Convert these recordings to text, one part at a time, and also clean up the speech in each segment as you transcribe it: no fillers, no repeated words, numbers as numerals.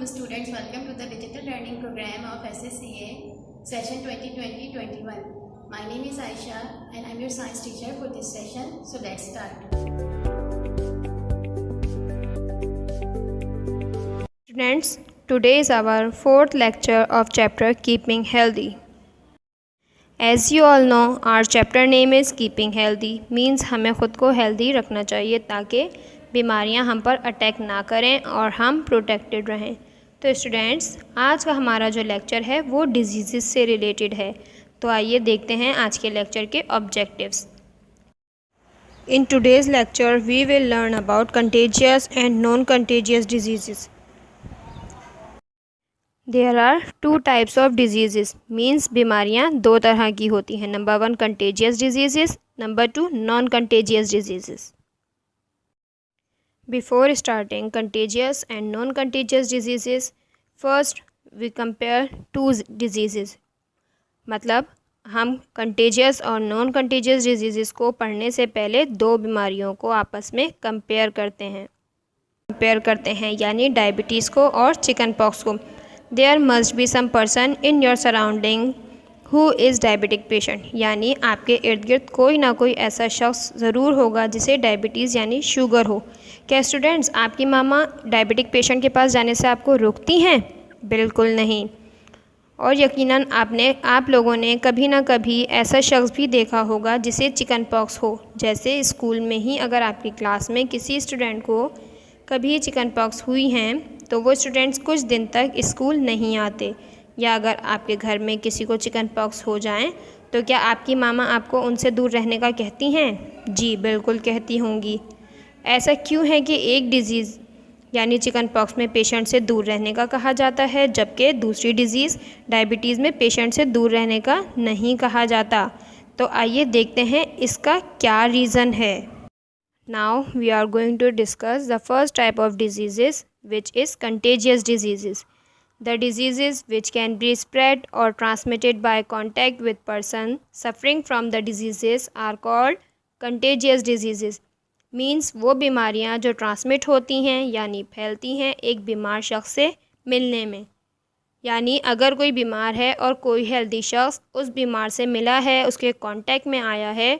Hello students, welcome to the digital learning program of SSCA session 2020-21. My name is Aisha and I'm your science teacher for this session. So let's start. Students, today is our fourth lecture of chapter Keeping Healthy. As you all know, our chapter name is Keeping Healthy, means हमें ख़ुद को healthy रखना चाहिए ताकि बीमारियां हम पर attack ना करें और हम प्रोटेक्टेड रहें। तो स्टूडेंट्स, आज का हमारा जो लेक्चर है वो डिजीज़ से रिलेटेड है। तो आइए देखते हैं आज के लेक्चर के objectives. In today's lecture, we will learn about contagious and non-contagious diseases. There are two types of diseases, means बीमारियां दो तरह की होती हैं। Number 1 contagious diseases, number 2 non-contagious diseases. Before starting contagious and non-contagious diseases, first we compare two diseases. मतलब हम contagious और non-contagious diseases को पढ़ने से पहले दो बीमारियों को आपस में कंपेयर करते हैं यानी डायबिटीज़ को और चिकन पॉक्स को। There must be some person in your surrounding who is diabetic patient, यानी आपके इर्द गिर्द कोई ना कोई ऐसा शख्स ज़रूर होगा जिसे डायबिटीज़ यानी शुगर हो। क्या स्टूडेंट्स, आपकी मामा डायबिटिक पेशेंट के पास जाने से आपको रोकती हैं? बिल्कुल नहीं। और यकीनन आप लोगों ने कभी ना कभी ऐसा शख्स भी देखा होगा जिसे चिकन पॉक्स हो। जैसे स्कूल में ही अगर आपकी क्लास में किसी स्टूडेंट को कभी चिकन पॉक्स हुई हैं तो वो स्टूडेंट्स कुछ दिन तक स्कूल नहीं आते। या अगर आपके घर में किसी को चिकन पॉक्स हो जाएं तो क्या आपकी मामा आपको उनसे दूर रहने का कहती हैं? जी बिल्कुल कहती होंगी। ऐसा क्यों है कि एक डिज़ीज़ यानी चिकन पॉक्स में पेशेंट से दूर रहने का कहा जाता है जबकि दूसरी डिज़ीज़ डायबिटीज़ में पेशेंट से दूर रहने का नहीं कहा जाता? तो आइए देखते हैं इसका क्या रीज़न है। Now we are going to discuss the first type of diseases, which is contagious diseases. The diseases which can be spread or transmitted by contact with person suffering from the diseases are called contagious diseases. Means वो बीमारियां जो transmit होती हैं यानी फैलती हैं एक बीमार शख्स से मिलने में। यानी अगर कोई बीमार है और कोई हेल्दी शख्स उस बीमार से मिला है, उसके कांटेक्ट में आया है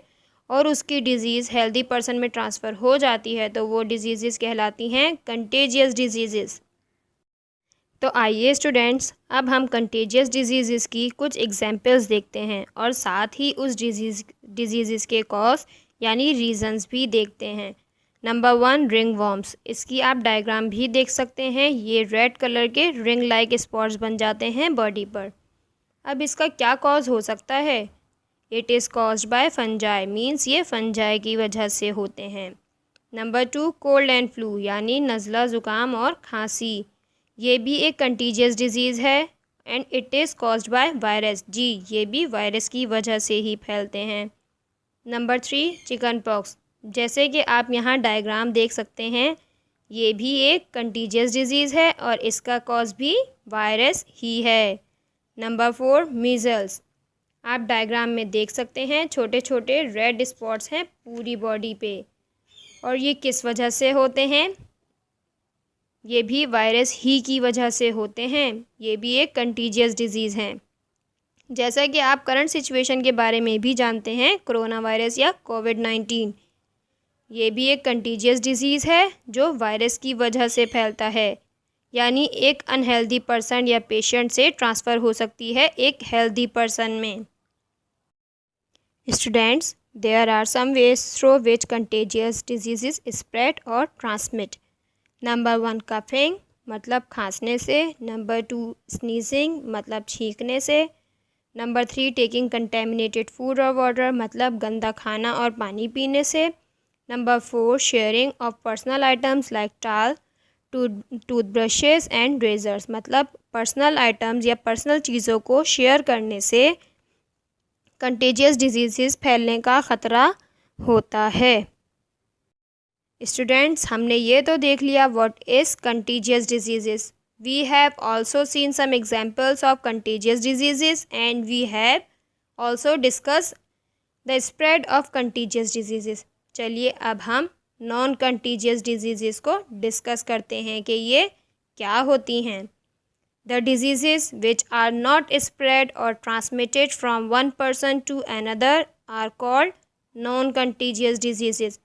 और उसकी डिज़ीज़ हेल्दी पर्सन में ट्रांसफ़र हो जाती है तो वो डिजीज़ कहलाती हैं कंटेजियस डिजीज़। तो आइए स्टूडेंट्स, अब हम कंटेजियस डिजीज़ की कुछ एग्जांपल्स देखते हैं और साथ ही उस डिजीज़ के कॉज यानी रीज़न्स भी देखते हैं। Number 1 ring worms. इसकी आप डायग्राम भी देख सकते हैं। ये रेड कलर के रिंग लाइक स्पॉट्स बन जाते हैं बॉडी पर। अब इसका क्या कॉज हो सकता है? It is caused bye fungi, means ये फंजाई की वजह से होते हैं। नंबर 2 कोल्ड एंड फ्लू यानी नज़ला ज़ुकाम और खांसी। ये भी एक कंटीजियस डिज़ीज़ है and it is caused by virus. जी ये भी वायरस की वजह से ही फैलते हैं। Number 3 chicken pox. जैसे कि आप यहाँ डायग्राम देख सकते हैं, ये भी एक कंटीजियस डिज़ीज़ है और इसका कॉज भी वायरस ही है। Number 4 measles. आप डायग्राम में देख सकते हैं छोटे छोटे रेड स्पॉट्स हैं पूरी बॉडी पे और ये किस वजह से होते हैं? ये भी वायरस ही की वजह से होते हैं। ये भी एक कंटीजियस डिज़ीज़ हैं। जैसा कि आप करंट सिचुएशन के बारे में भी जानते हैं, कोरोना वायरस या कोविड-19, ये भी एक कंटीजियस डिज़ीज़ है जो वायरस की वजह से फैलता है। यानी एक अनहेल्दी पर्सन या पेशेंट से ट्रांसफ़र हो सकती है एक हेल्दी पर्सन में। Students, there are some ways through which contagious diseases spread or transmit. Number 1 coughing मतलब खांसने से। नंबर 2 sneezing मतलब छींकने से। Number 3 taking contaminated food or water मतलब गंदा खाना और पानी पीने से। Number 4 sharing of personal items like towel, toothbrushes and razors मतलब पर्सनल आइटम्स या पर्सनल चीज़ों को शेयर करने से कंटेजियस डिजीज़ फैलने का ख़तरा होता है। स्टूडेंट्स, हमने ये तो देख लिया what is contagious disease. We have also seen some examples of contagious disease and we have also discuss the spread of contagious disease. चलिए अब हम नॉन कंटेजियस डिजीज़ को डिस्कस करते हैं कि ये क्या होती हैं? The diseases which are not spread or transmitted from one person to another are called non-contagious diseases.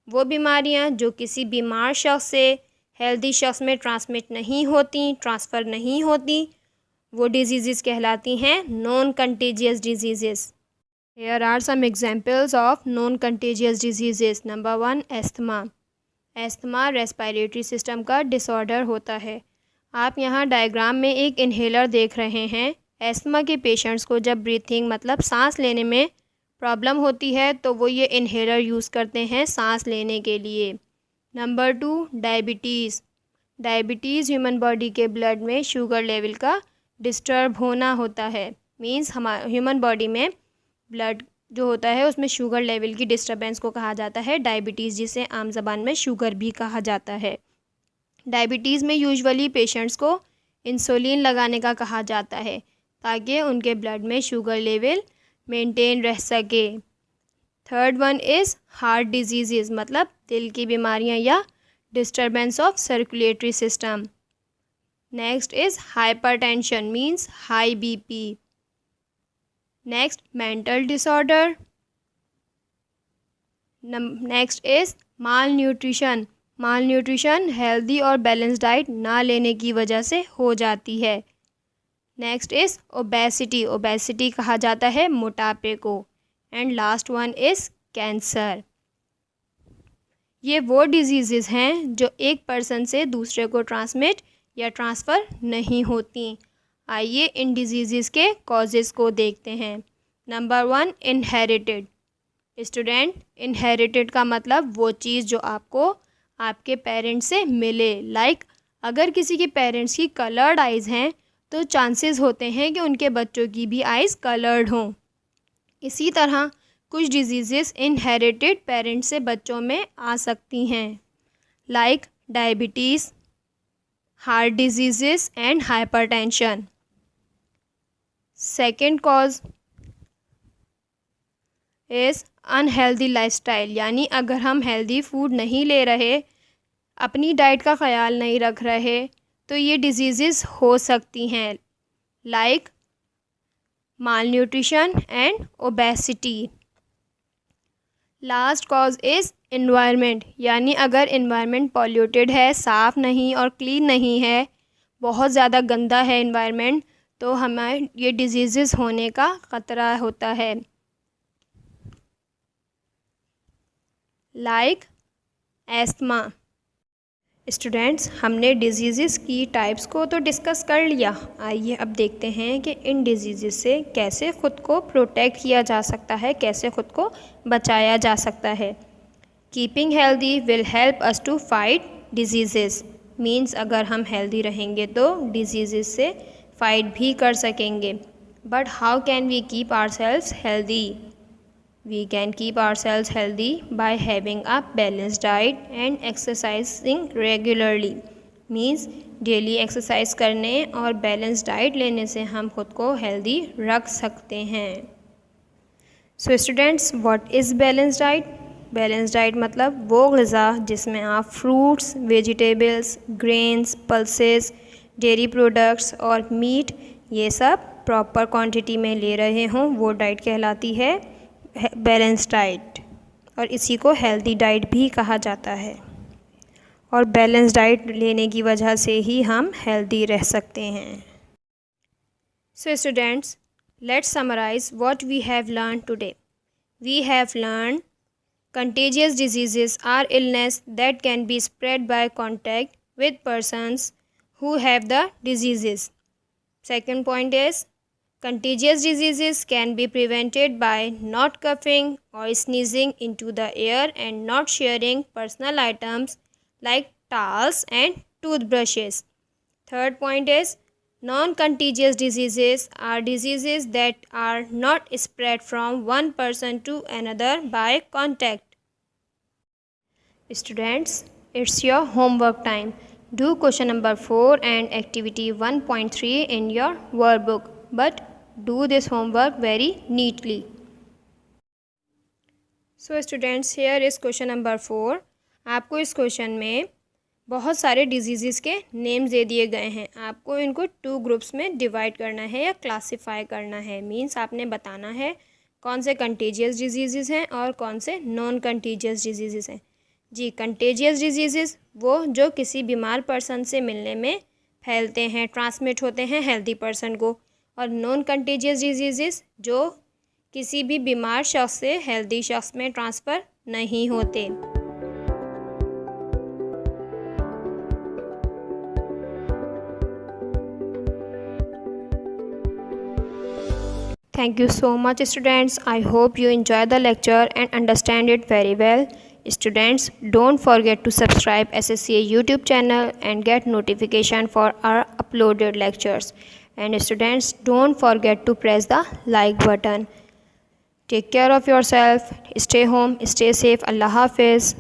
वो बीमारियां जो किसी बीमार शख्स से हेल्दी शख्स में ट्रांसमिट नहीं होती, ट्रांसफ़र नहीं होती, वो डिजीज़ कहलाती हैं non contagious disease. Here are some examples of non-contagious diseases. Number 1, asthma. Asthma respiratory system का डिसऑर्डर होता है. आप यहाँ डायग्राम में एक इन्हेलर देख रहे हैं. एस्थमा के पेशेंट्स को जब ब्रीथिंग मतलब सांस लेने में प्रॉब्लम होती है तो वो ये इन्हेलर यूज़ करते हैं सांस लेने के लिए. Number 2, diabetes. Diabetes human body के ब्लड में शुगर लेवल का डिस्टर्ब होना होता है. मींस हमारे ह्यूमन बॉडी में ब्लड जो होता है उसमें शुगर लेवल की डिस्टर्बेंस को कहा जाता है डायबिटीज़, जिसे आम ज़बान में शुगर भी कहा जाता है. डायबिटीज़ में यूजुअली पेशेंट्स को इंसुलिन लगाने का कहा जाता है ताकि उनके ब्लड में शुगर लेवल मेंटेन रह सके. Third one is heart disease, मतलब दिल की बीमारियां या disturbance of circulatory system. Next is hypertension, means high BP. Next mental disorder. Next is mall nutrition. Mall nutrition healthy और बैलेंस डाइट ना लेने की वजह से हो जाती है. Next is obesity. ओबेसिटी कहा जाता है मोटापे को. And last one is cancer. ये वो डिजीज़ हैं जो एक पर्सन से दूसरे को ट्रांसमिट या ट्रांसफ़र नहीं होती. आइए इन डिजीज़ के कॉजेज़ को देखते हैं. Number 1, inherited. स्टूडेंट, इनहेरिटेड का मतलब वो चीज़ जो आपको आपके पेरेंट्स से मिले. लाइक अगर किसी के पेरेंट्स की कलर्ड आइज़ हैं तो चांसेस होते हैं कि उनके बच्चों की भी आइज़ कलर्ड हों. इसी तरह कुछ डिजीज़ इनहेरिटेड पेरेंट्स से बच्चों में आ सकती हैं, like diabetes, heart disease and hypertension. Second cause is unhealthy lifestyle, यानी अगर हम हेल्दी फूड नहीं ले रहे, अपनी डाइट का ख्याल नहीं रख रहे, तो ये डिजीज़ हो सकती हैं, like mall nutrition and obesity. Last cause is environment, यानी अगर एनवायरनमेंट पॉल्यूटेड है, साफ़ नहीं और क्लीन नहीं है, बहुत ज़्यादा गंदा है एनवायरनमेंट, तो हमें ये डिजीज़ होने का ख़तरा होता है, लाइक एस्थमा. स्टूडेंट्स, हमने डिजीज़ की टाइप्स को तो डिस्कस कर लिया. आइए अब देखते हैं कि इन डिजीज़ से कैसे ख़ुद को प्रोटेक्ट किया जा सकता है, कैसे ख़ुद को बचाया जा सकता है. Keeping healthy will help us to fight disease, means अगर हम हेल्दी रहेंगे तो डिजीज़ से फाइट भी कर सकेंगे. But how can we keep ourselves healthy? We can keep ourselves healthy by having a balanced diet and exercising regularly. Means daily exercise करने और बैलेंस डाइट लेने से हम खुद को हेल्दी रख सकते हैं. So students, what is balance diet? Balance diet मतलब वो ग़िज़ा जिसमें आप fruits, vegetables, grains, pulses, dairy products और मीट ये सब प्रॉपर क्वांटिटी में ले रहे हों, वो डाइट कहलाती है बैलेंस डाइट. और इसी को हेल्दी डाइट भी कहा जाता है. और बैलेंस डाइट लेने की वजह से ही हम हेल्दी रह सकते हैं. So students, let's summarise what we have learn today. We have learn contagious diseases are illness that can be spread by contact with persons who have the diseases. Second point is contagious diseases can be prevented by not coughing or sneezing into the air and not sharing personal items like towels and toothbrushes. Third point is non-contagious diseases are diseases that are not spread from one person to another by contact. Students, it's your homework time. Do question number 4 and activity 1.3 in your workbook, but do this homework very neatly. So students, here is question number 4. आपको इस question में बहुत सारे disease के names दे दिए गए हैं। आपको इनको 2 ग्रुप्स में डिवाइड करना है या क्लासिफाई करना है। मीन्स आपने बताना है कौन से कंटेजियस डिजीज़ हैं और कौन से नॉन कंटेजियस डिजीज़ हैं। जी, कंटेजियस डिजीज़ वो जो किसी बीमार पर्सन से मिलने में फैलते हैं, ट्रांसमिट होते हैं हेल्दी पर्सन को, और नॉन कंटेजियस डिजीज़ जो किसी भी बीमार शख्स से हेल्दी शख्स में ट्रांसफ़र नहीं होते। Thank you so much, students. I hope you enjoy the lecture and understand it very well. Students, don't forget to subscribe SSCA YouTube channel and get notification for our uploaded lectures. And students, don't forget to press the like button. Take care of yourself. Stay home. Stay safe. Allah Hafiz.